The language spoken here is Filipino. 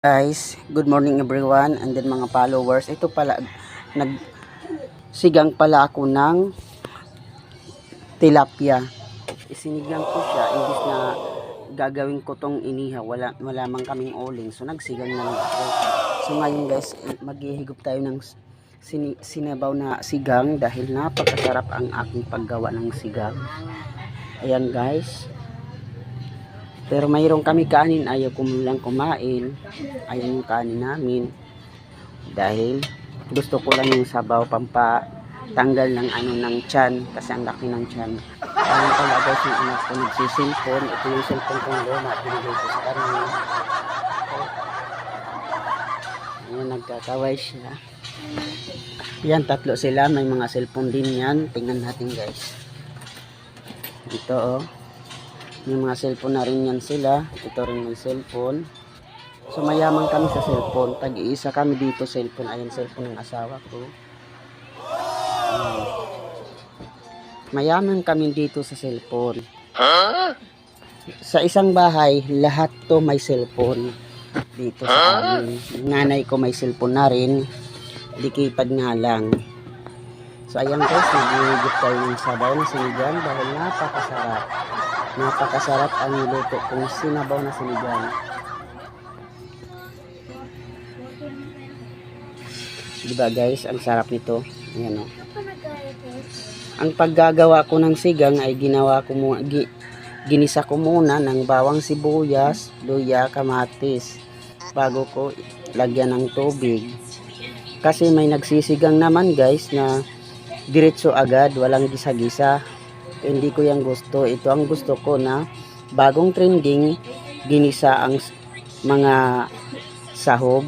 Guys, good morning everyone and then mga followers. Ito pala, nagsigang pala ako ng tilapia. Isinigang ko siya, imbis na gagawin ko tong inihaw, wala man kaming uling. So nagsigang na lang ako. So ngayon guys, maghihigop tayo ng sinabaw na sigang dahil napakasarap ang aking paggawa ng sigang. Ayan guys. Pero mayroon kami kanin, ayaw ko lang kumain. Ayaw yung kanin namin. Dahil gusto ko lang yung sabaw pampatanggal ng ng tiyan. Kasi ang laki ng tiyan. Ayun pala guys yung anak ko nagsisilpon. Ito yung silpon kong luma. Binigay ko sa kanya. Ayan, nagkakaway siya. Yan, tatlo sila. May mga cellphone din yan. Tingnan natin guys. Ito oh. May mga cellphone na rin yan sila. Ito rin may cellphone. So mayaman kami sa cellphone. Tag-iisa kami dito cellphone. Ayan cellphone ng asawa ko. Mayaman kami dito sa cellphone. Sa isang bahay, lahat to may cellphone. Dito sa amin. Nanay ko may cellphone na rin. Dikipad nga lang. So ayan guys, nag-iigit tayo ng sabaw na sinigang dahil napakasarap. Napakasarap ang niluto kong sinabaw na sinigang. Diba guys, ang sarap nito. Ayan o. Ang paggagawa ko ng sigang ay ginisa ko muna ng bawang sibuyas, luya, kamatis bago ko lagyan ng tubig. Kasi may nagsisigang naman guys na diretso agad, walang gisa-gisa. Hindi ko yung gusto. Ito ang gusto ko na bagong trending, ginisa ang mga sahog